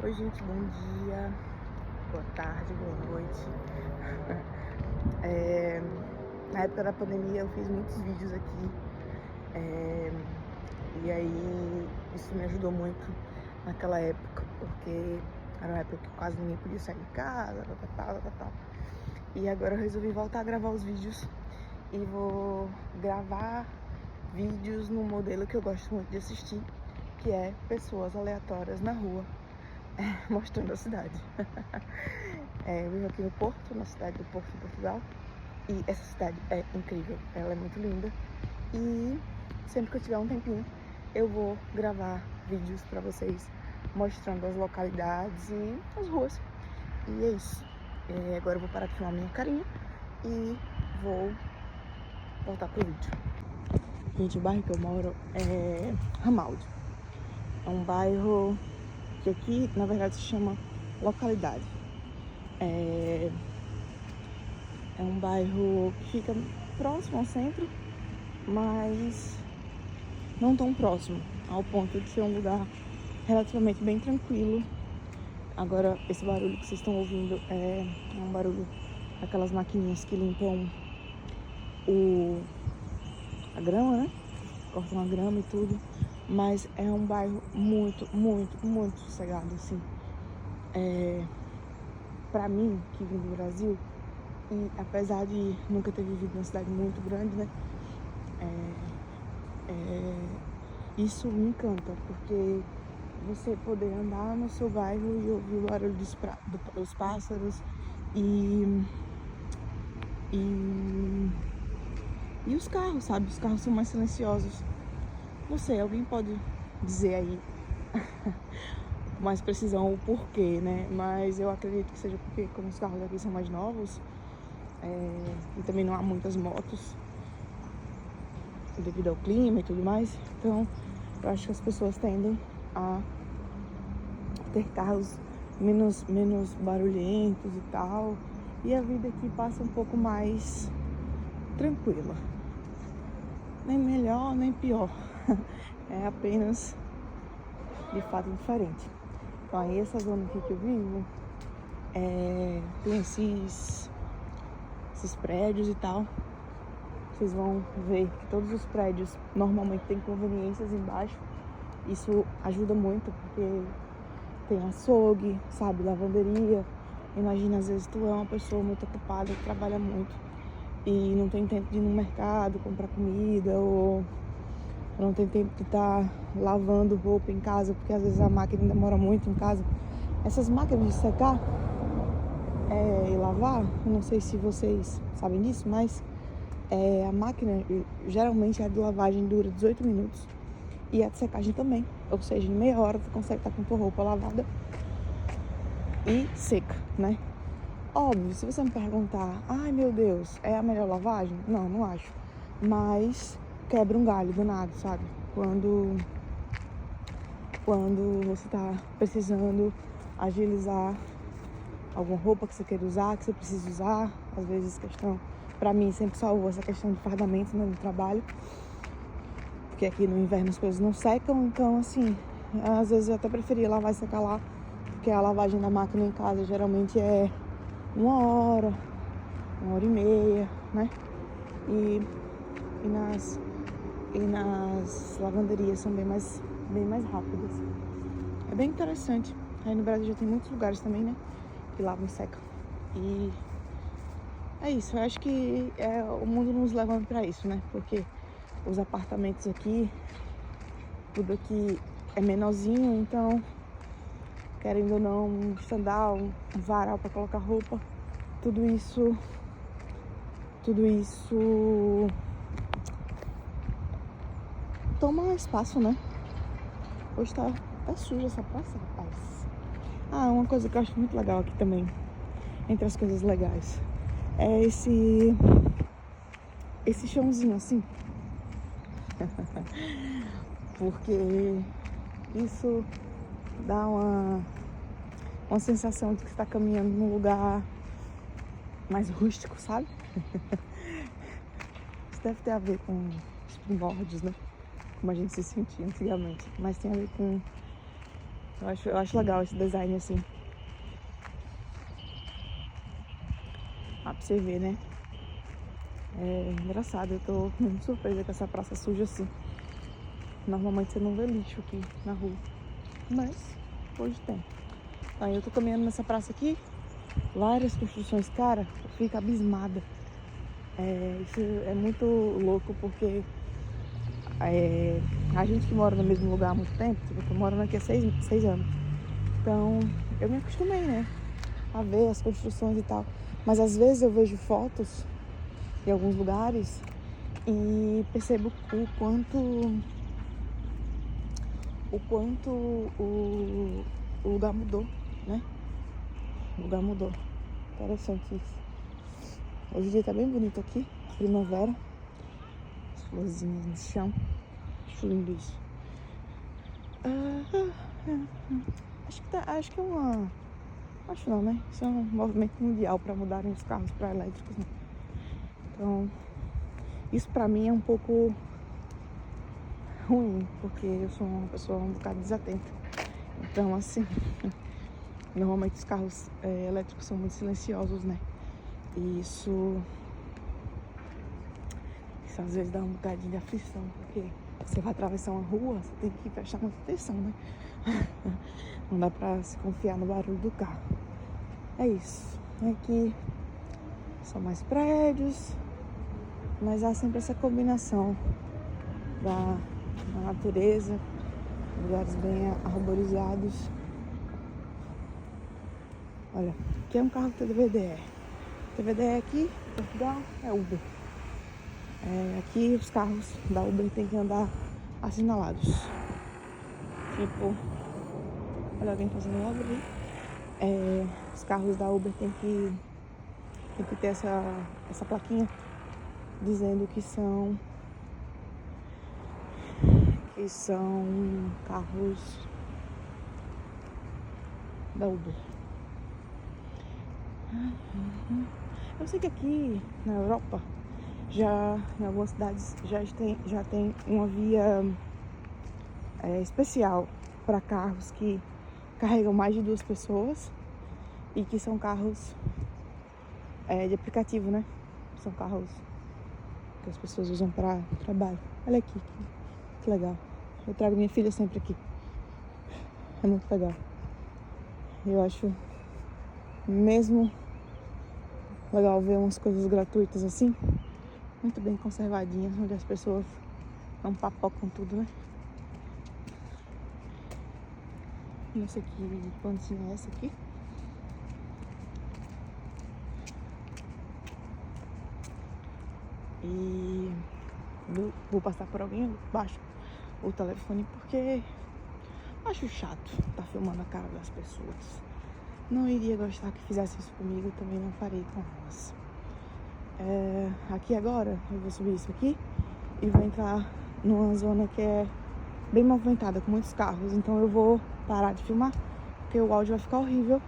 Oi gente, bom dia, boa tarde, boa noite. Na época da pandemia eu fiz muitos vídeos aqui, e aí isso me ajudou muito naquela época, porque era uma época que quase ninguém podia sair de casa, tal. E agora eu resolvi voltar a gravar os vídeos e vou gravar vídeos num modelo que eu gosto muito de assistir, que é pessoas aleatórias na rua mostrando a cidade. Eu vivo aqui no Porto, na cidade do Porto, em Portugal, e essa cidade é incrível, ela é muito linda, e sempre que eu tiver um tempinho eu vou gravar vídeos pra vocês mostrando as localidades e as ruas. E é isso. Agora eu vou parar de filmar minha carinha e vou voltar pro vídeo. Gente, o bairro que eu moro é Ramalho. É um bairro que aqui, na verdade, se chama localidade. É um bairro que fica próximo ao centro, mas não tão próximo, ao ponto de ser um lugar relativamente bem tranquilo. Agora, esse barulho que vocês estão ouvindo é um barulho daquelas maquininhas que limpam a grama, né? Cortam a grama e tudo. Mas é um bairro muito sossegado, assim. Pra mim, que vim do Brasil, e apesar de nunca ter vivido numa cidade muito grande, né? Isso me encanta, porque você poder andar no seu bairro e ouvir o barulho dos pássaros e os carros, sabe? Os carros são mais silenciosos. Não sei, alguém pode dizer aí com mais precisão o porquê, né? Mas eu acredito que seja porque, como os carros aqui são mais novos, e também não há muitas motos devido ao clima e tudo mais, então eu acho que as pessoas tendem a ter carros menos barulhentos e tal, e a vida aqui passa um pouco mais tranquila. Nem melhor, nem pior. É apenas, de fato, diferente. Então aí essa zona aqui que eu vivo, tem esses prédios e tal. Vocês vão ver que todos os prédios normalmente têm conveniências embaixo. Isso ajuda muito, porque tem açougue, sabe, lavanderia. Imagina, às vezes tu é uma pessoa muito ocupada, que trabalha muito e não tem tempo de ir no mercado comprar comida, ou não tem tempo de estar lavando roupa em casa, porque às vezes a máquina demora muito em casa. Essas máquinas de secar e lavar, eu não sei se vocês sabem disso, mas a máquina, geralmente a de lavagem dura 18 minutos e a de secagem também. Ou seja, em meia hora tu consegue estar com tua roupa lavada e seca, né? Óbvio, se você me perguntar, ai meu Deus, é a melhor lavagem? Não, não acho. Mas quebra um galho do nada, sabe? Quando você tá precisando agilizar alguma roupa que você queira usar, que você precisa usar, às vezes pra mim sempre salvou essa questão de fardamento, né, no trabalho, porque aqui no inverno as coisas não secam, então assim, às vezes eu até preferia lavar e secar lá, porque a lavagem da máquina em casa geralmente é 1 hora, 1 hora e meia, né? E nas lavanderias são bem mais rápidas. É bem interessante. Aí no Brasil já tem muitos lugares também, né, que lavam e secam. E é isso, eu acho que é o mundo nos levando pra isso, né? Porque os apartamentos aqui, tudo aqui é menorzinho, então, querendo ou não, um estandar, um varal pra colocar roupa, tudo isso toma espaço, né? Hoje tá suja essa praça, rapaz. Uma coisa que eu acho muito legal aqui também, entre as coisas legais, é esse chãozinho assim. Porque isso dá uma sensação de que você tá caminhando num lugar mais rústico, sabe? Isso deve ter a ver com os primórdios, né? Como a gente se sentia antigamente. Mas tem a ver com Eu acho legal esse design assim. Pra você ver, né? É engraçado, eu tô muito surpresa com essa praça suja assim. Normalmente você não vê lixo aqui na rua, mas hoje tem. Aí eu tô caminhando nessa praça aqui, várias construções, cara, eu fico abismada. Isso é muito louco porque a gente que mora no mesmo lugar há muito tempo, tipo, eu tô morando aqui há 6 anos. Então eu me acostumei, né, a ver as construções e tal. Mas às vezes eu vejo fotos em alguns lugares e percebo o quanto o lugar mudou, né? O lugar mudou. Interessante isso. Hoje o dia tá bem bonito aqui, primavera. As florzinhas no chão. Acho lindo isso. Acho que é uma... Acho não, né? Isso é um movimento mundial para mudarem os carros para elétricos, né? Então, isso pra mim é um pouco ruim, porque eu sou uma pessoa um bocado desatenta. Então, assim, normalmente os carros elétricos são muito silenciosos, né? E isso às vezes dá um bocadinho de aflição, porque você vai atravessar uma rua, você tem que prestar muita atenção, né? Não dá pra se confiar no barulho do carro. É isso. Aqui são mais prédios, mas há sempre essa combinação da natureza, lugares bem arborizados. Olha, aqui é um carro TVDE. TVDE aqui, Portugal, é Uber. Aqui os carros da Uber tem que andar assinalados. Tipo, olha alguém fazendo obra ali. Os carros da Uber tem que ter essa plaquinha dizendo que são carros da Uber. Eu sei que aqui na Europa, já em algumas cidades já tem uma via especial para carros que carregam mais de 2 pessoas e que são carros de aplicativo, né? São carros que as pessoas usam para trabalho. Olha aqui, que legal. Eu trago minha filha sempre aqui. É muito legal. Eu acho mesmo legal ver umas coisas gratuitas assim, muito bem conservadinhas, onde as pessoas não papocam tudo, né? Não sei que plantinha é essa aqui. E eu vou passar por alguém, baixo o telefone porque acho chato estar filmando a cara das pessoas. Não iria gostar que fizesse isso comigo, também não farei com elas. Aqui agora eu vou subir isso aqui e vou entrar numa zona que é bem movimentada, com muitos carros. Então eu vou parar de filmar, porque o áudio vai ficar horrível.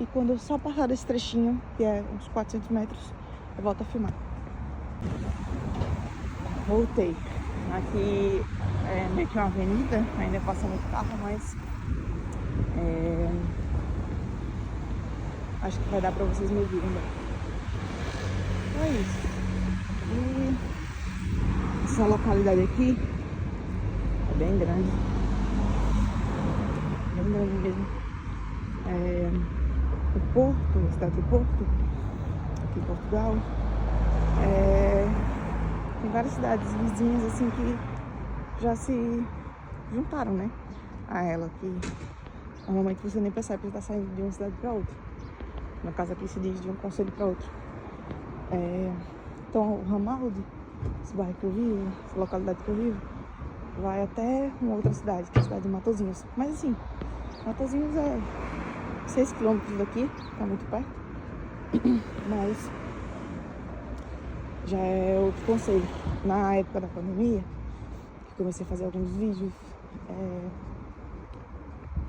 E quando eu só passar desse trechinho, que é uns 400 metros, eu volto a filmar. Voltei. Aqui é meio que uma avenida, ainda passa muito carro, mas acho que vai dar pra vocês me ouvirem. É isso. E essa localidade aqui é bem grande. Bem grande mesmo. O Porto, a cidade de Porto, aqui em Portugal, tem várias cidades vizinhas assim que já se juntaram, né, a ela, que normalmente você nem percebe que você tá saindo de uma cidade para outra. No caso aqui se diz de um concelho para outro. Então o Ramalde, esse bairro que eu vivo, essa localidade que eu vivo, vai até uma outra cidade, que é a cidade de Matosinhos. Mas assim, Matosinhos é 6 quilômetros daqui, tá muito perto. Mas já é outro conceito. Na época da pandemia, que comecei a fazer alguns vídeos,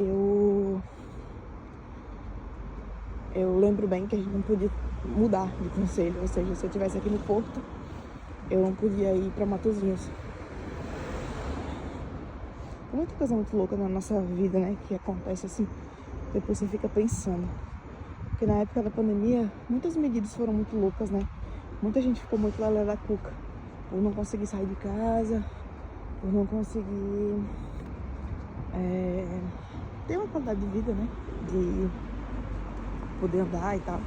eu lembro bem que a gente não podia mudar de concelho. Ou seja, se eu estivesse aqui no Porto, eu não podia ir para Matosinhos. muita coisa muito louca na nossa vida, né? Que acontece assim, depois você fica pensando. Porque na época da pandemia, muitas medidas foram muito loucas, né? Muita gente ficou muito lelé da cuca. Por não conseguir sair de casa, por não conseguir ter uma qualidade de vida, né? De poder andar e tal.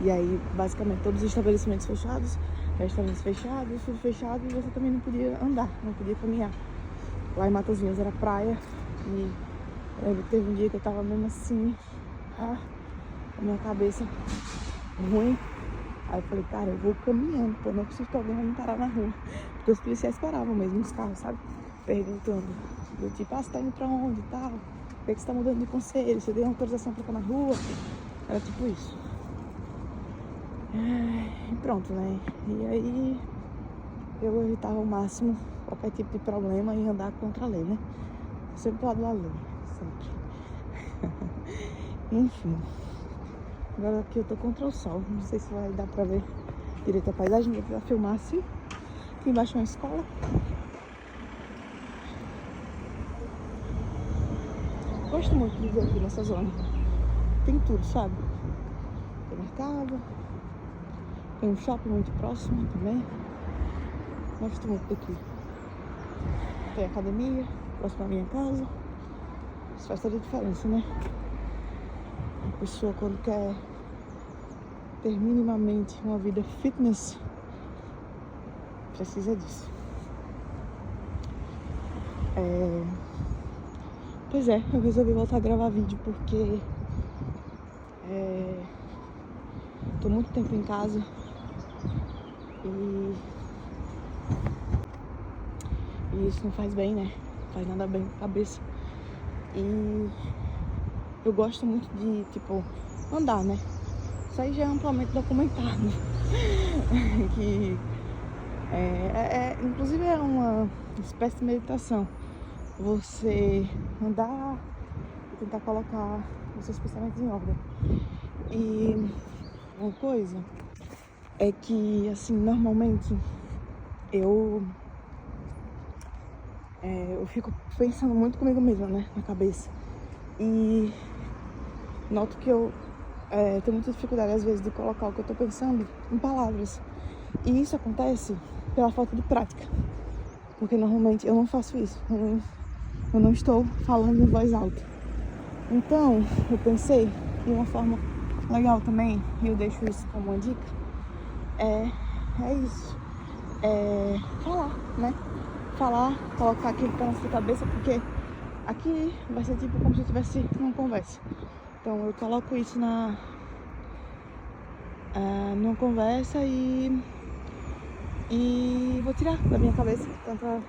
E aí, basicamente, todos os estabelecimentos fechados, restaurantes fechados, tudo fechado, e você também não podia andar, não podia caminhar. Lá em Matozinhos era praia, e eu lembro que teve um dia que eu tava mesmo assim, a minha cabeça ruim. Aí eu falei, cara, eu vou caminhando, pô, não é preciso que alguém vai me parar na rua. Porque os policiais paravam mesmo nos carros, sabe? Perguntando, do tipo, você tá indo pra onde e tal? Por que você tá mudando de conselho? Você deu autorização pra ficar na rua? Era tipo isso. E pronto, né? E aí eu evitava ao máximo qualquer tipo de problema e andar contra a lei, né? Sempre do lado da lei, sempre. Enfim. Agora aqui eu tô contra o sol. Não sei se vai dar pra ver direito a paisagem. Eu vou filmar assim. Aqui embaixo é uma escola. Gosto muito de viver aqui nessa zona. Tem tudo, sabe? Tem mercado. Tem um shopping muito próximo também. Gosto muito daqui. Tem academia, próximo da minha casa. Isso faz toda a diferença, né? A pessoa quando quer ter minimamente uma vida fitness, precisa disso. Pois é, eu resolvi voltar a gravar vídeo porque tô muito tempo em casa e isso não faz bem, né? Não faz nada bem pra cabeça. E eu gosto muito de, tipo, andar, né? Isso aí já é amplamente documentado. Que inclusive é uma espécie de meditação. Você andar e tentar colocar os seus pensamentos em ordem. E uma coisa é que, assim, normalmente eu fico pensando muito comigo mesma, né, na cabeça. E noto que eu tenho muita dificuldade, às vezes, de colocar o que eu tô pensando em palavras. E isso acontece pela falta de prática. Porque normalmente eu não faço isso. Eu não estou falando em voz alta. Então, eu pensei de uma forma legal também, e eu deixo isso como uma dica, é isso. Falar, né? Falar, colocar aquilo que tá na sua cabeça, porque aqui vai ser tipo como se eu estivesse numa conversa. Então eu coloco isso numa conversa e vou tirar da minha cabeça tanto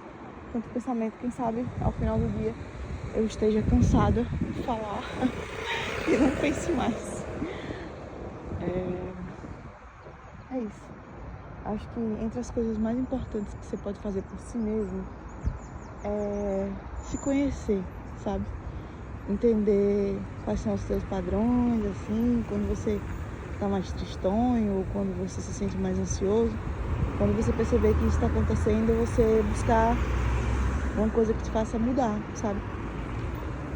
pensamento. Quem sabe ao final do dia eu esteja cansada de falar e não pense mais. É isso. Acho que entre as coisas mais importantes que você pode fazer por si mesmo é se conhecer, sabe? Entender quais são os seus padrões, assim, quando você tá mais tristonho ou quando você se sente mais ansioso. Quando você perceber que isso tá acontecendo, você buscar uma coisa que te faça mudar, sabe?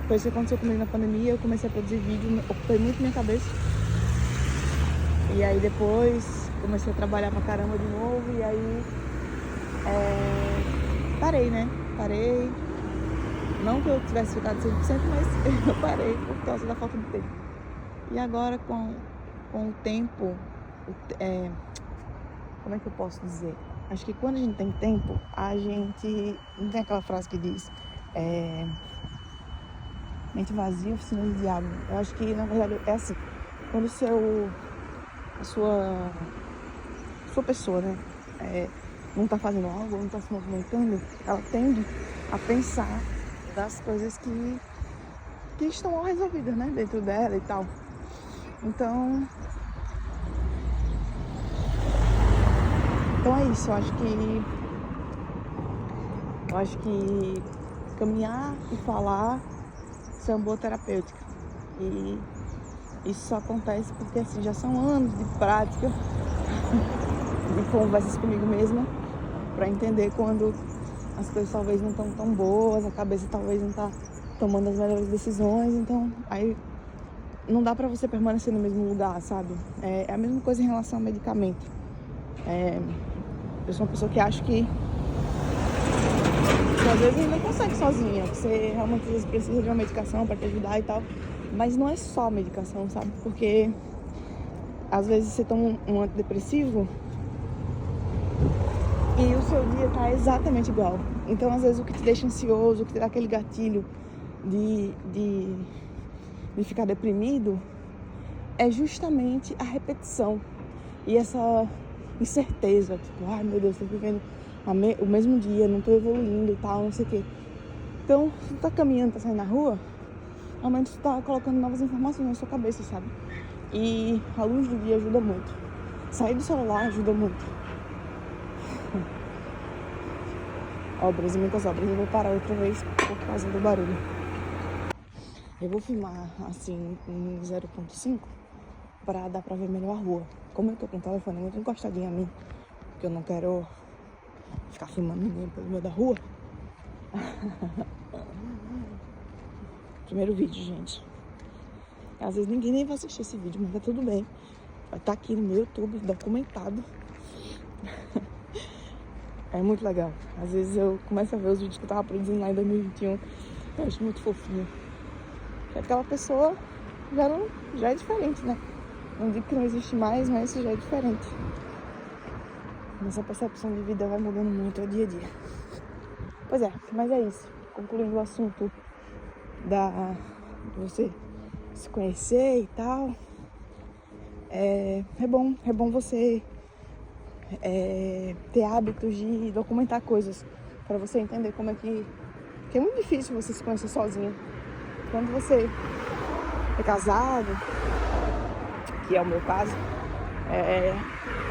Foi isso que aconteceu comigo na pandemia. Eu comecei a produzir vídeo, ocupei muito minha cabeça. E aí depois comecei a trabalhar pra caramba de novo. E aí parei, né? Parei. Não que eu tivesse ficado 100%, mas eu parei por causa da falta de tempo. E agora com o tempo, como é que eu posso dizer? Acho que quando a gente tem tempo, a gente... Não tem aquela frase que diz mente vazia, oficina do diabo. Eu acho que, na verdade, é assim. Quando a sua pessoa, né, não tá fazendo algo, não tá se movimentando, ela tende a pensar das coisas que estão mal resolvidas, né, dentro dela e tal. Então é isso. Eu acho que caminhar e falar isso é uma boa terapêutica. E isso só acontece porque, assim, já são anos de prática, de conversas comigo mesma, pra entender quando as coisas talvez não estão tão boas, a cabeça talvez não tá tomando as melhores decisões, então aí não dá pra você permanecer no mesmo lugar, sabe? É a mesma coisa em relação ao medicamento. Eu sou uma pessoa que acha que às vezes não consegue sozinha, você realmente às vezes precisa de uma medicação pra te ajudar e tal, mas não é só medicação, sabe? Porque às vezes você toma um antidepressivo e o seu dia tá exatamente igual. Então, às vezes, o que te deixa ansioso, o que te dá aquele gatilho de ficar deprimido é justamente a repetição e essa incerteza. Tipo, ai meu Deus, tô vivendo o mesmo dia, não tô evoluindo e tal, não sei o quê. Então, se tu tá caminhando, tá saindo na rua, realmente tu tá colocando novas informações na sua cabeça, sabe? E a luz do dia ajuda muito. Sair do celular ajuda muito. Obras, muitas obras. Eu vou parar outra vez por causa do barulho. Eu vou filmar assim em 0.5 pra dar pra ver melhor a rua. Como eu tô com o telefone muito encostadinho a mim, porque eu não quero ficar filmando ninguém pelo meio da rua. Primeiro vídeo, gente. Às vezes ninguém nem vai assistir esse vídeo, mas tá tudo bem. Vai estar aqui no meu YouTube, documentado. É muito legal. Às vezes eu começo a ver os vídeos que eu tava produzindo lá em 2021. Eu acho muito fofinho. Porque aquela pessoa já é diferente, né? Não digo que não existe mais, mas isso já é diferente. Nossa percepção de vida vai mudando muito ao dia a dia. Pois é, mas é isso. Concluindo o assunto de você se conhecer e tal. É bom você ter hábitos de documentar coisas pra você entender como é que é muito difícil você se conhecer sozinho. Quando você é casado, que é o meu caso,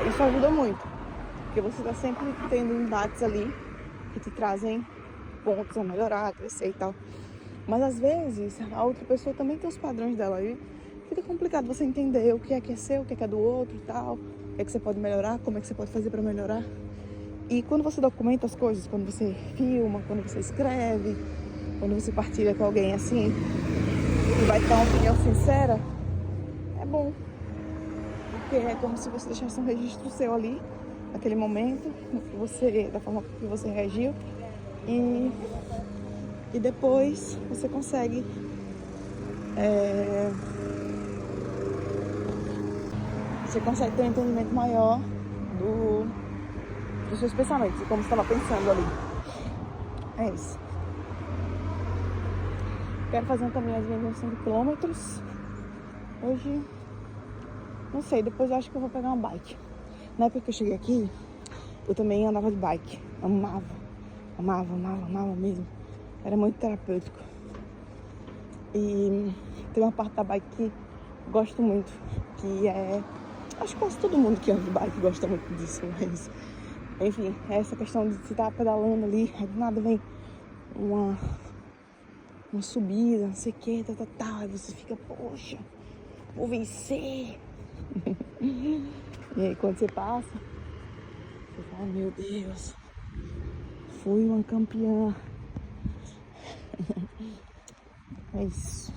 isso ajuda muito, porque você tá sempre tendo embates ali que te trazem pontos a melhorar, a crescer e tal. Mas às vezes a outra pessoa também tem os padrões dela e fica complicado você entender o que é seu, o que é do outro e tal, o que é que você pode melhorar, como é que você pode fazer pra melhorar. E quando você documenta as coisas, quando você filma, quando você escreve, quando você partilha com alguém assim, e vai dar uma opinião sincera, é bom. Porque é como se você deixasse um registro seu ali, naquele momento, da forma que você reagiu. E depois você consegue ter um entendimento maior dos seus pensamentos, de como você estava pensando ali. É isso. Quero fazer uma caminhadinha de uns 5 km. Hoje, não sei, depois eu acho que eu vou pegar uma bike. Na época que eu cheguei aqui, eu também andava de bike. Amava mesmo. Era muito terapêutico. E tem uma parte da bike que eu gosto muito, que acho que quase todo mundo que anda de bike gosta muito disso, mas enfim, é essa questão de você estar pedalando ali, aí do nada vem uma subida, não sei o que, aí você fica, poxa, vou vencer. E aí quando você passa, você fala, meu Deus, fui uma campeã. É isso.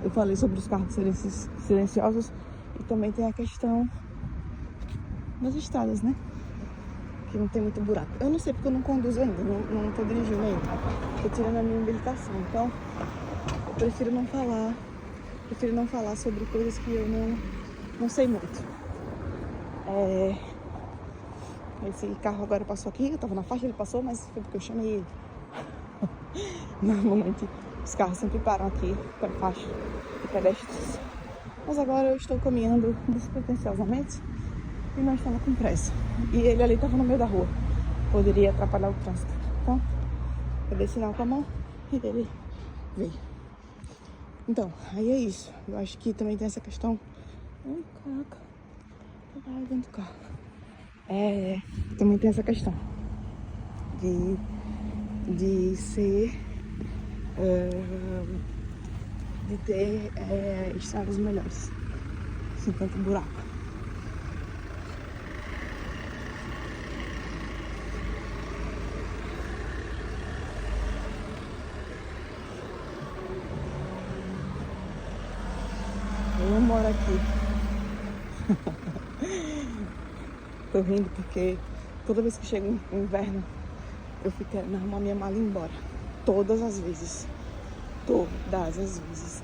Eu falei sobre os carros serem silenciosos e também tem a questão das estradas, né? Que não tem muito buraco. Eu não sei porque eu não conduzo ainda, não tô dirigindo ainda. Tô tirando a minha habilitação, então eu prefiro não falar sobre coisas que eu não sei muito. Esse carro agora passou aqui, eu tava na faixa, ele passou, mas foi porque eu chamei ele. Normalmente os carros sempre param aqui para faixa de pedestres. Mas agora eu estou caminhando despretensiosamente e não estava com pressa. E ele ali estava no meio da rua. Poderia atrapalhar o trânsito. Então, eu dei sinal com a mão e ele veio. Então, aí é isso. Eu acho que também tem essa questão. Ai, caraca. Eu tava dentro do carro. Também tem essa questão de de ser, de ter estradas melhores, sem tanto buraco. Eu moro aqui. Tô rindo porque toda vez que chega o inverno, eu fico querendo arrumar minha mala e ir embora. Todas as vezes. Todas as vezes.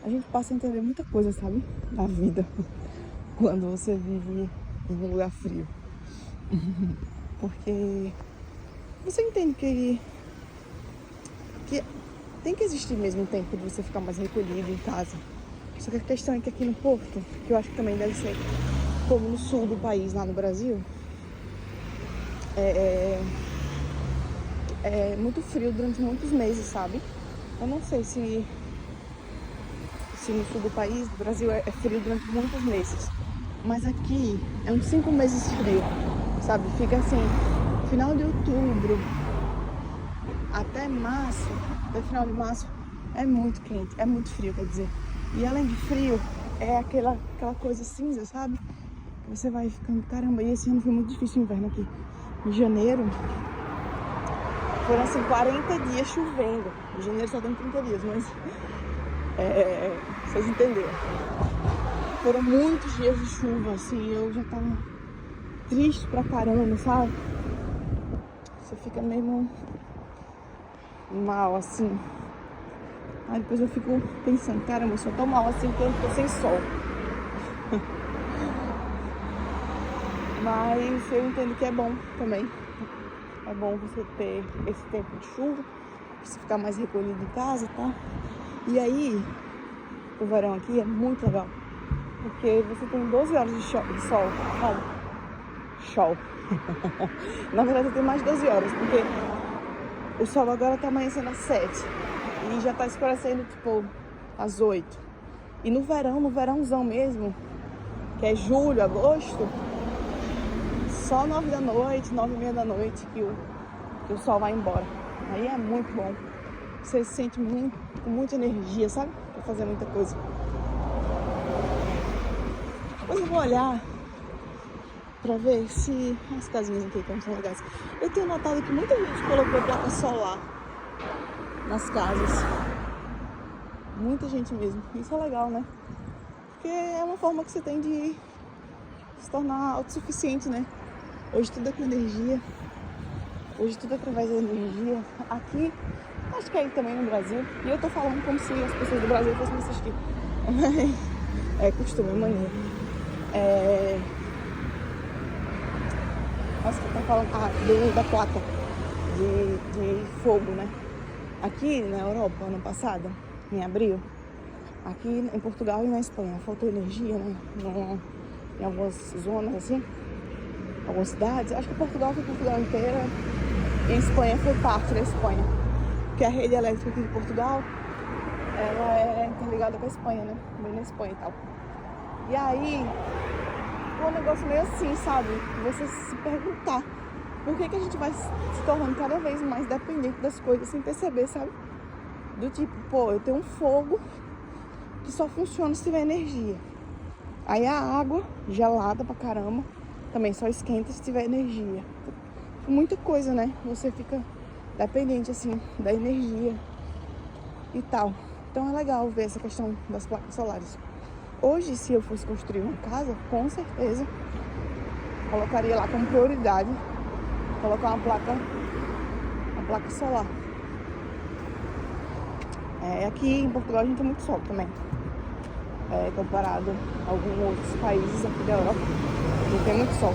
A gente passa a entender muita coisa, sabe? Da vida. Quando você vive em um lugar frio. Porque você entende que tem que existir mesmo um tempo de você ficar mais recolhido em casa. Só que a questão é que aqui no Porto, que eu acho que também deve ser como no sul do país, lá no Brasil, é muito frio durante muitos meses, sabe? Eu não sei se no sul do país, do Brasil, é frio durante muitos meses. Mas aqui é uns 5 meses frio, sabe? Fica assim, final de outubro até março, até final de março, é muito quente, é muito frio, quer dizer. E além de frio, é aquela coisa cinza, sabe? Que você vai ficando, caramba, e esse ano foi muito difícil o inverno aqui. Em janeiro, foram assim 40 dias chovendo. Em janeiro só tem 30 dias, mas vocês entenderam. Foram muitos dias de chuva, assim, eu já tava triste pra caramba, sabe? Você fica mesmo mal, assim. Aí depois eu fico pensando, caramba, eu só tô mal assim porque eu tô sem sol. Mas eu entendo que é bom também. É bom você ter esse tempo de chuva, você ficar mais recolhido em casa e tal. E aí, o verão aqui é muito legal. Porque você tem 12 horas de sol, sabe? Sol. Na verdade tem mais de 12 horas, porque o sol agora tá amanhecendo às 7. E já tá escurecendo, tipo, às 8. E no verãozão mesmo, que é julho, agosto, só 9 da noite, 9h30 da noite que o sol vai embora. Aí é muito bom. Você se sente com muita energia, sabe? Pra fazer muita coisa. Depois eu vou olhar pra ver se as casinhas aqui como são legais. Eu tenho notado que muita gente colocou placa solar nas casas. Muita gente mesmo. Isso é legal, né? Porque é uma forma que você tem de se tornar autossuficiente, né? Hoje tudo é com energia. Hoje tudo é através da energia. Aqui, acho que aí também no Brasil. E eu tô falando como se as pessoas do Brasil fossem me assistir. É costume, é mania. Nossa, que eu tô falando da placa de fogo, né? Aqui na Europa, ano passado, em abril, aqui em Portugal e na Espanha, faltou energia, né? Em algumas zonas, assim, algumas cidades. Acho que Portugal foi Portugal inteira e Espanha foi parte da Espanha. Porque a rede elétrica aqui de Portugal, ela é interligada com a Espanha, né? Bem na Espanha e tal. E aí, foi um negócio meio assim, sabe? Você se perguntar por que a gente vai se tornando cada vez mais dependente das coisas sem perceber, sabe? Do tipo, pô, eu tenho um fogo que só funciona se tiver energia. Aí a água, gelada pra caramba, também só esquenta se tiver energia. Muita coisa, né? Você fica dependente, assim, da energia e tal. Então é legal ver essa questão das placas solares. Hoje, se eu fosse construir uma casa, com certeza colocaria lá como prioridade colocar uma placa solar. Aqui em Portugal a gente tem muito sol também. Comparado a alguns outros países aqui da Europa, a gente tem muito sol.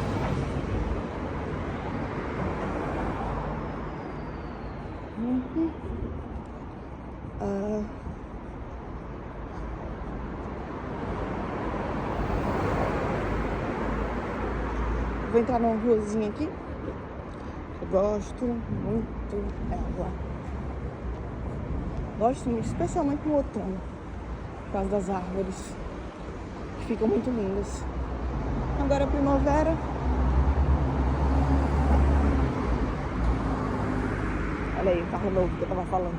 Vou entrar numa ruazinha aqui. Eu gosto muito dela. Gosto muito, especialmente no outono, por causa das árvores, que ficam muito lindas. Agora a primavera Olha aí o carro novo que eu tava falando.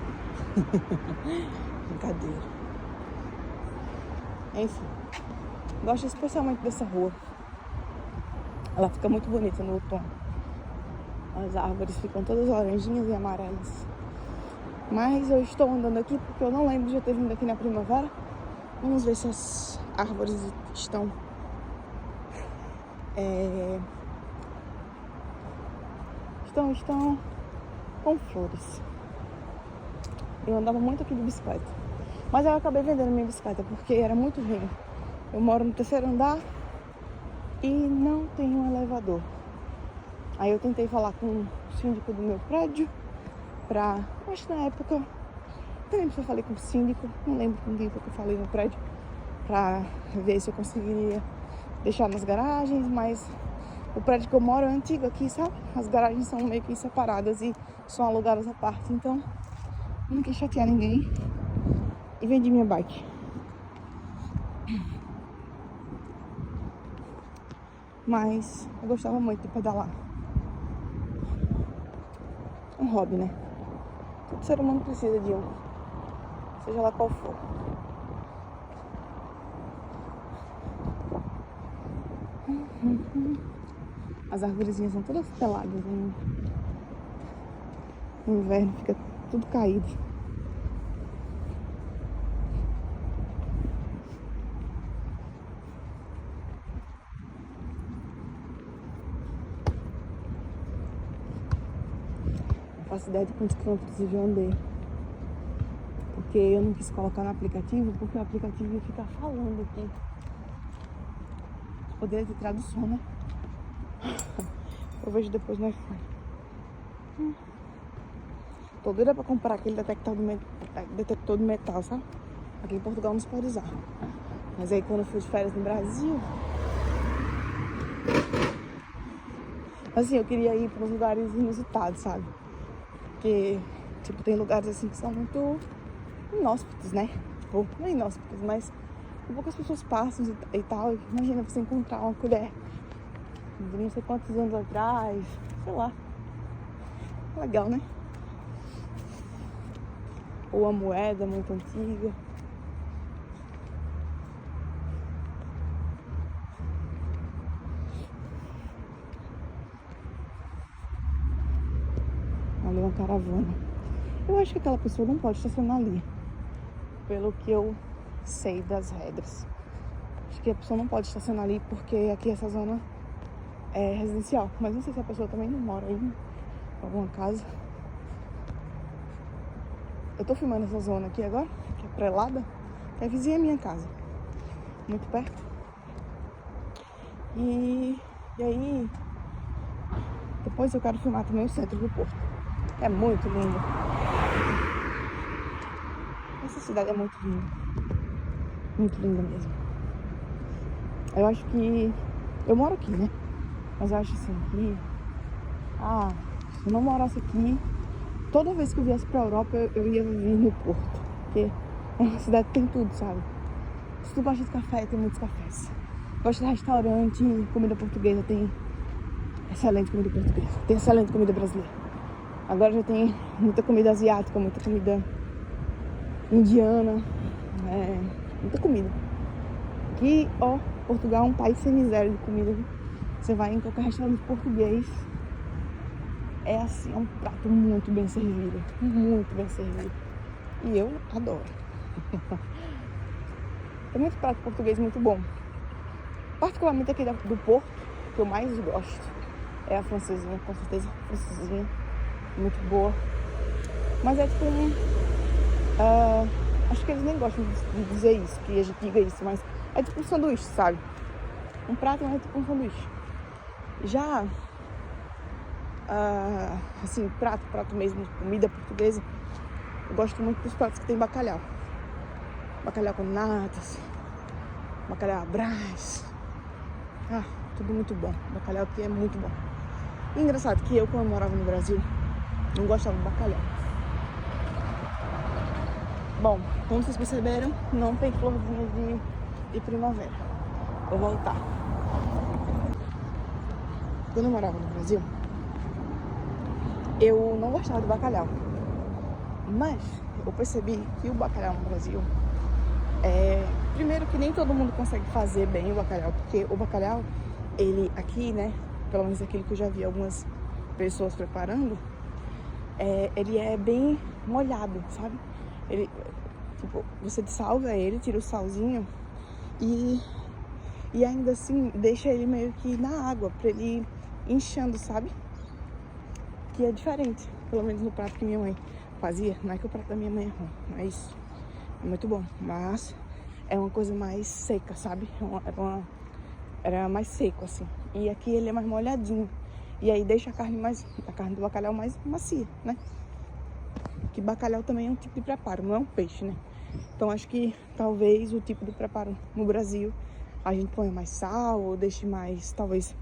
Brincadeira. Enfim, gosto especialmente dessa rua. Ela fica muito bonita no outono. As árvores ficam todas laranjinhas e amarelas. Mas eu estou andando aqui porque eu não lembro de eu ter vindo aqui na primavera. Vamos ver se as árvores estão estão com flores. Eu andava muito aqui de bicicleta, mas aí eu acabei vendendo minha bicicleta porque era muito ruim. Eu moro no 3º andar e não tem um elevador. Aí eu tentei falar com o síndico do meu prédio acho que na época, não lembro se eu falei com o síndico, não lembro com quem foi que eu falei no prédio, pra ver se eu conseguiria deixar nas garagens, mas o prédio que eu moro é antigo aqui, sabe? As garagens são meio que separadas e são alugadas à parte, então não quis chatear ninguém e vendi minha bike. Mas eu gostava muito de pedalar. É um hobby, né? Todo ser humano precisa de um, seja lá qual for. As arvorezinhas são todas peladas, né? No inverno fica tudo caído. Não faço ideia de quantos quilômetros eu já andei. Porque eu não quis colocar no aplicativo, porque o aplicativo ia ficar falando aqui. Poderia ter tradução, né? Eu vejo depois no iPhone. Tô doida pra comprar aquele detector de metal, sabe? Aqui em Portugal não se pode usar. Mas aí quando eu fui de férias no Brasil... Assim, eu queria ir para uns lugares inusitados, sabe? Porque, tipo, tem lugares assim que são muito inóspitos, né? Tipo, não inóspitos, mas poucas pessoas passam e tal. Imagina você encontrar uma colher de não sei quantos anos atrás, sei lá. Legal, né? Ou uma moeda muito antiga. Ali uma caravana. Eu acho que aquela pessoa não pode estacionar ali, pelo que eu sei das regras. Acho que a pessoa não pode estacionar ali porque aqui essa zona é residencial. Mas não sei se a pessoa também não mora aí em alguma casa. Eu tô filmando essa zona aqui agora, que é prelada, que é vizinha minha casa, muito perto. E aí, depois eu quero filmar também o centro do Porto. É muito lindo. Essa cidade é muito linda. Muito linda mesmo. Eu acho que... Eu moro aqui, né? Mas eu acho assim que... se eu não morasse aqui, toda vez que eu viesse pra Europa, eu ia vir no Porto. Porque é uma cidade que tem tudo, sabe? Se tu gosta de café, tem muitos cafés. Gosta de restaurante, comida portuguesa, tem excelente comida portuguesa. Tem excelente comida brasileira. Agora já tem muita comida asiática, muita comida indiana, muita comida. Aqui, ó, Portugal é um país sem miséria de comida. Você vai em qualquer restaurante português, é assim, é um prato muito bem servido. Muito bem servido. E eu adoro. Tem muito prato português muito bom. Particularmente aqui do Porto, que eu mais gosto é a francesinha, com certeza. Francesinha, muito boa. Mas é tipo acho que eles nem gostam de dizer isso, que a gente diga isso, mas é tipo um sanduíche, sabe? Um prato é tipo um sanduíche. Já, assim, prato mesmo, comida portuguesa, eu gosto muito dos pratos que tem bacalhau. Bacalhau com natas, bacalhau à Brás. Tudo muito bom. Bacalhau aqui é muito bom. E engraçado que eu, quando morava no Brasil, não gostava de bacalhau. Bom, como vocês perceberam, não tem florzinha de primavera. Vou voltar. Quando eu morava no Brasil, eu não gostava de bacalhau. Mas eu percebi que o bacalhau no Brasil primeiro que nem todo mundo consegue fazer bem o bacalhau, porque o bacalhau, ele aqui, né, pelo menos aquele que eu já vi algumas pessoas preparando, ele é bem molhado, sabe? Ele, tipo, você salga ele, tira o salzinho e ainda assim deixa ele meio que na água, pra ele ir inchando, sabe? Que é diferente, pelo menos no prato que minha mãe fazia. Não é que o prato da minha mãe é ruim, mas é muito bom. Mas é uma coisa mais seca, sabe? Era mais seco, assim. E aqui ele é mais molhadinho. E aí deixa a carne do bacalhau mais macia, né? Que bacalhau também é um tipo de preparo, não é um peixe, né? Então acho que talvez o tipo de preparo no Brasil a gente ponha mais sal ou deixe mais, talvez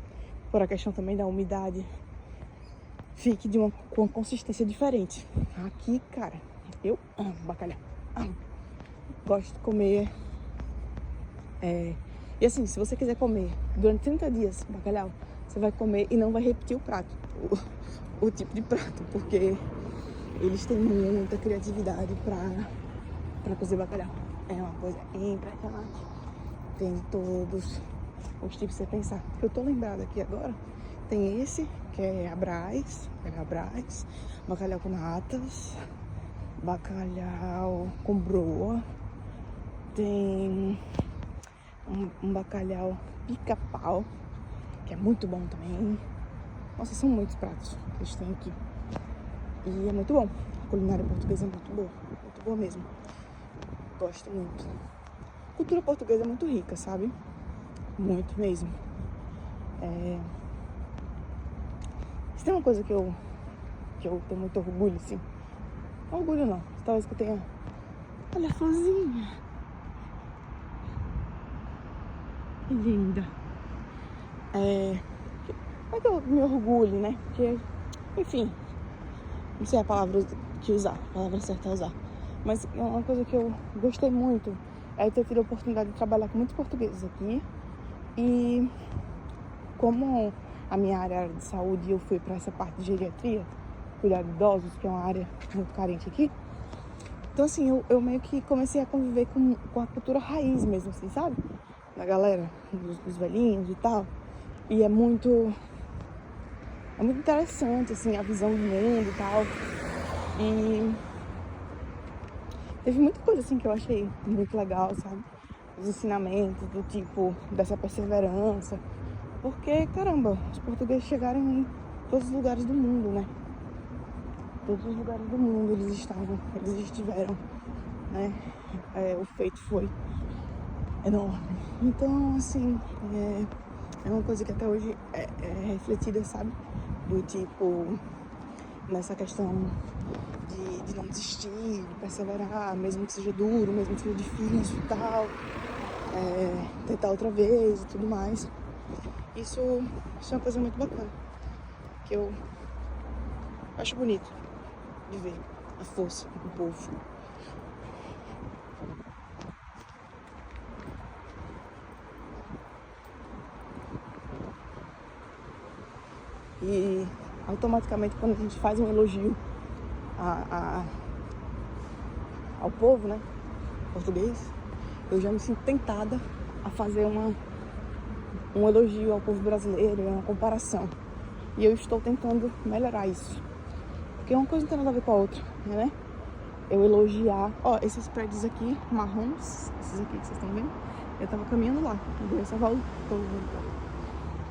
por a questão também da umidade, fique com uma consistência diferente. Aqui, cara, eu amo bacalhau. Amo. Gosto de comer. E assim, se você quiser comer durante 30 dias bacalhau, você vai comer e não vai repetir o prato, o tipo de prato, porque eles têm muita criatividade pra cozer bacalhau. É uma coisa impressionante. Tem todos os tipos que você pensar. Eu tô lembrada aqui agora. Tem esse, que é bacalhau Brás, bacalhau com natas, bacalhau com broa. Tem um bacalhau pica-pau, que é muito bom também. Nossa, são muitos pratos que eles têm aqui. E é muito bom. A culinária portuguesa é muito boa mesmo. Gosto muito. A cultura portuguesa é muito rica, sabe? Muito mesmo. Se tem uma coisa que eu tenho muito orgulho, assim. Orgulho não, talvez que eu tenha. Olha a florzinha. Que linda. Não é que eu me orgulho, né? Porque, enfim, não sei a palavra que usar, a palavra certa a usar. Mas é uma coisa que eu gostei muito é ter tido a oportunidade de trabalhar com muitos portugueses aqui. E como a minha área de saúde, eu fui para essa parte de geriatria, cuidar de idosos, que é uma área muito carente aqui. Então, assim, eu meio que comecei a conviver com a cultura raiz mesmo, assim, sabe? Da galera, dos velhinhos e tal. E é muito interessante, assim, a visão do mundo e tal. E teve muita coisa, assim, que eu achei muito legal, sabe? Os ensinamentos do tipo, dessa perseverança. Porque, caramba, os portugueses chegaram em todos os lugares do mundo, né? Todos os lugares do mundo eles estiveram, né? O feito foi enorme. Então, assim, é uma coisa que até hoje é refletida, sabe? Do tipo, nessa questão de não desistir, de perseverar, mesmo que seja duro, mesmo que seja difícil e tal. Tentar outra vez e tudo mais. Isso é uma coisa muito bacana, que eu acho bonito de ver a força do povo. E automaticamente, quando a gente faz um elogio ao povo, né, português, eu já me sinto tentada a fazer um elogio ao povo brasileiro, uma comparação. E eu estou tentando melhorar isso. Porque uma coisa não tem nada a ver com a outra, né? Eu elogiar... Ó, esses prédios aqui, marrons, esses aqui que vocês estão vendo, eu tava caminhando lá. Eu dei essa volta.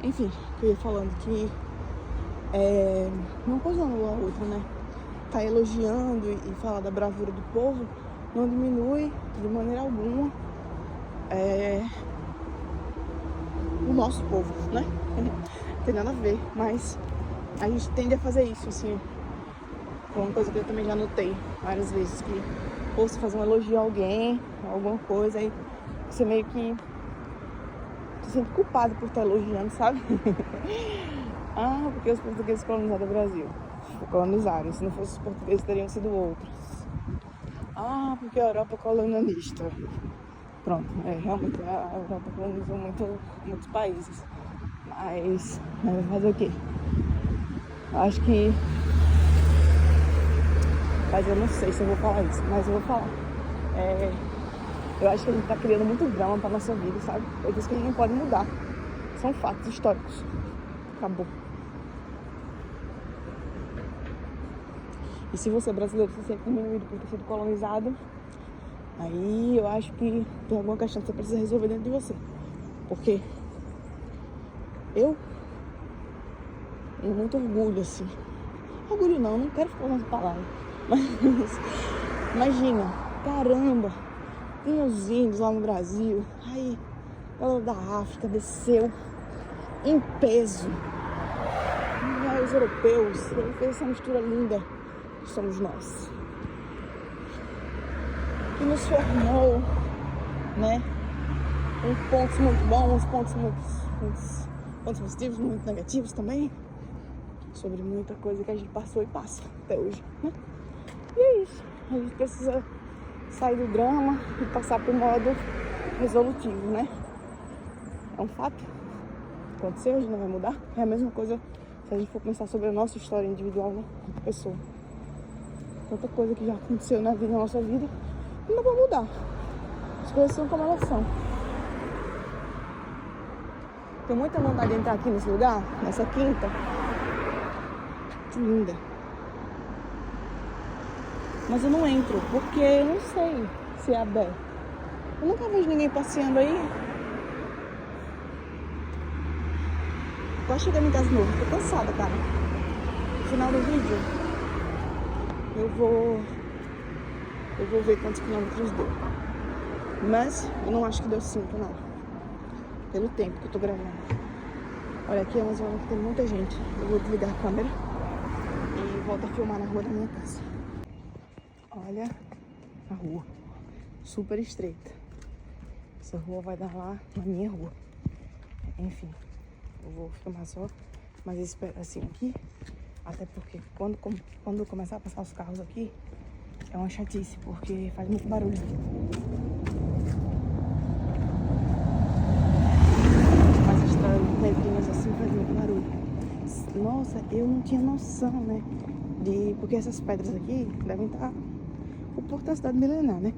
Enfim, que eu ia falando que... uma coisa não é a outra, né? Tá elogiando e falar da bravura do povo não diminui de maneira alguma o nosso povo, né? Não tem nada a ver, mas a gente tende a fazer isso, assim. Foi uma coisa que eu também já notei várias vezes, que ou você faz um elogio a alguém, alguma coisa, aí você meio que se sente culpado por estar elogiando, sabe? Porque os portugueses colonizaram o Brasil. Colonizaram, se não fossem os portugueses teriam sido outros. Porque a Europa é colonialista. Pronto, realmente a Europa colonizou muitos países. Mas vai fazer o quê? Acho que Mas eu não sei se eu vou falar isso, mas eu vou falar. Eu acho que a gente tá criando muito drama pra nossa vida, sabe? Coisas que ninguém pode mudar. São fatos históricos. Acabou. E se você é brasileiro se sente diminuído por ter sido colonizado, aí eu acho que tem alguma questão que você precisa resolver dentro de você. Porque eu tenho muito orgulho, assim. Orgulho não quero ficar usando essa palavra. Mas imagina, caramba, tem os índios lá no Brasil. Aí, a galera da África desceu em peso. E aí os europeus, ele fez essa mistura linda que somos nós. Que nos formou, né? Com pontos muito bons, pontos positivos, muito negativos também. Sobre muita coisa que a gente passou e passa até hoje, né? E é isso. A gente precisa sair do drama e passar pro modo resolutivo, né? É um fato. Aconteceu, a gente não vai mudar. É a mesma coisa se a gente for pensar sobre a nossa história individual, né? Pessoa. Tanta coisa que já aconteceu na nossa vida, não dá pra mudar. As coisas são como elas são. Tenho muita vontade de entrar aqui nesse lugar, nessa quinta. Que linda. Mas eu não entro, porque eu não sei se é aberto. Eu nunca vejo ninguém passeando aí. Quase chegando em casa de novo, tô cansada, cara. No final do vídeo, eu vou ver quantos quilômetros deu. Mas eu não acho que deu 5, não. Pelo tempo que eu tô gravando. Olha, aqui é uma zona que tem muita gente. Eu vou desligar a câmera e volto a filmar na rua da minha casa. Olha a rua. Super estreita. Essa rua vai dar lá na minha rua. Enfim, eu vou filmar só mais esse pedacinho aqui. Até porque quando começar a passar os carros aqui, é uma chatice, porque faz muito barulho. Mas as estradas pedrinhas assim faz muito barulho. Nossa, eu não tinha noção, né? Porque essas pedras aqui devem estar o porto da cidade milenar, né?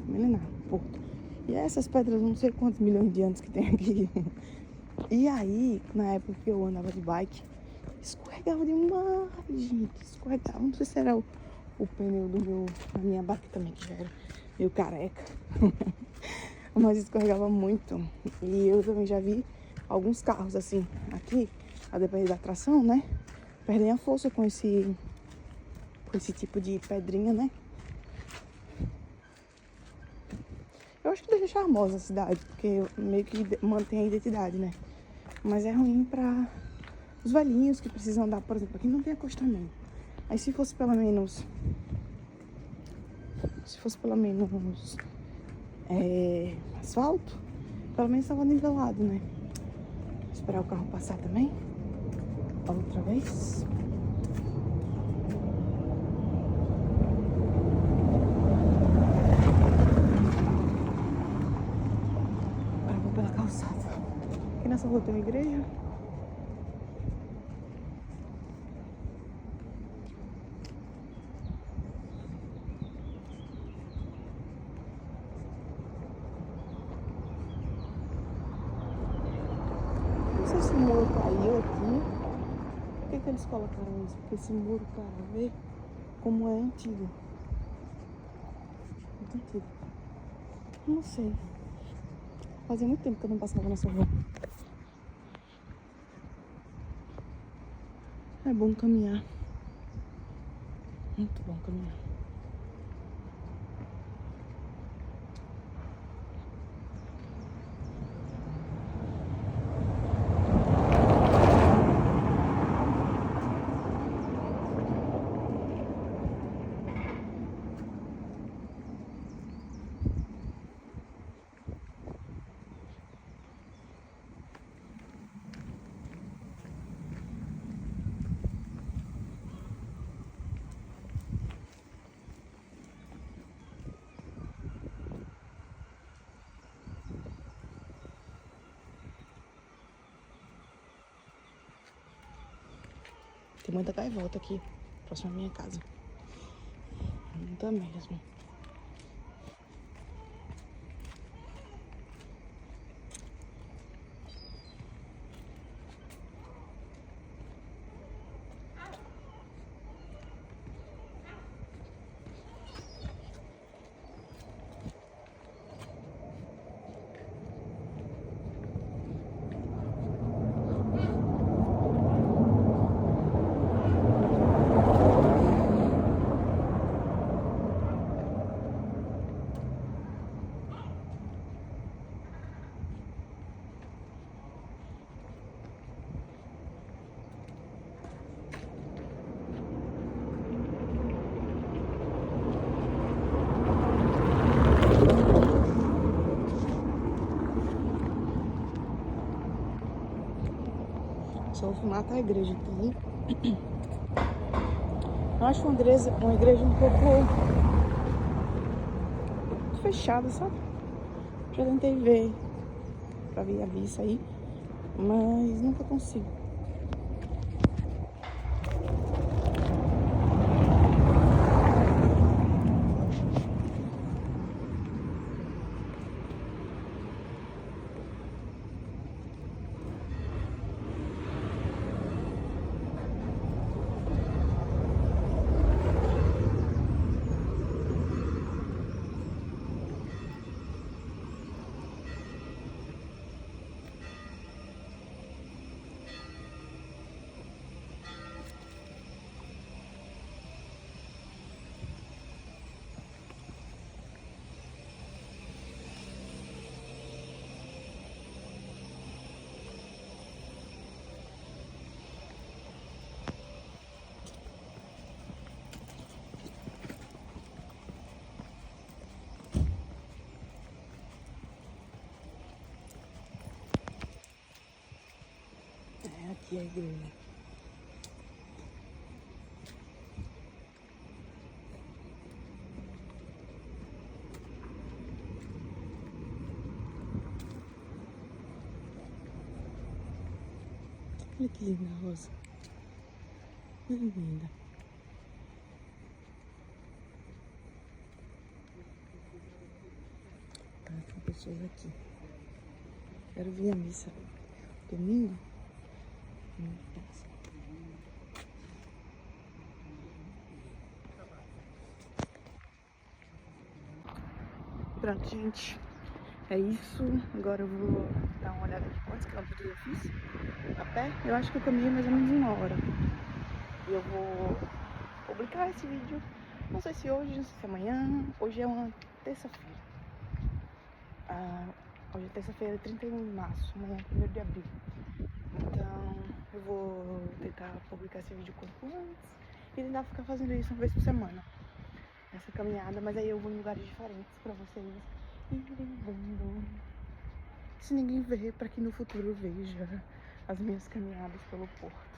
Milenar, porto. E essas pedras, não sei quantos milhões de anos que tem aqui. E aí, na época que eu andava de bike, escorregava demais, gente. Escorregava. Não sei se era o pneu da minha bike também, que já era meio careca. Mas escorregava muito. E eu também já vi alguns carros assim, aqui, a depender da tração, né? Perdem a força com esse tipo de pedrinha, né? Eu acho que deixa charmosa a cidade, porque meio que mantém a identidade, né? Mas é ruim para os velhinhos que precisam andar, por exemplo, aqui não tem acostamento. Aí se fosse pelo menos asfalto, pelo menos estava nivelado, né? Vou esperar o carro passar também. Outra vez. Agora eu vou pela calçada. Aqui nessa rua tem uma igreja. Não sei se o muro caiu aqui. Por que eles colocaram isso? Porque esse muro, para ver como é antigo. Muito antigo. Não sei. Fazia muito tempo que eu não passava nessa rua. É bom caminhar. Muito bom caminhar. Tem muita gaivota aqui, próximo à minha casa. volta mesmo. Só vou matar a igreja aqui. Eu acho uma igreja um pouco fechada, sabe? Já tentei ver pra ver a vista aí, mas nunca consigo. Aqui é a igreja. Olha que linda a rosa. Muito linda. Tá, tem pessoas aqui. Quero vir à missa domingo. Pronto, gente. É isso. Agora eu vou dar uma olhada de quantos quilômetros eu fiz a pé. Eu acho que eu caminhei mais ou menos 1 hora. E eu vou publicar esse vídeo. Não sei se hoje, não sei se amanhã. Hoje é uma terça-feira. Hoje é terça-feira, 31 de março. Amanhã é 1º de abril. Então eu vou tentar publicar esse vídeo quanto antes. E tentar ficar fazendo isso uma vez por semana. Essa caminhada, mas aí eu vou em lugares diferentes pra vocês irem vendo. Se ninguém ver, pra que no futuro veja as minhas caminhadas pelo Porto.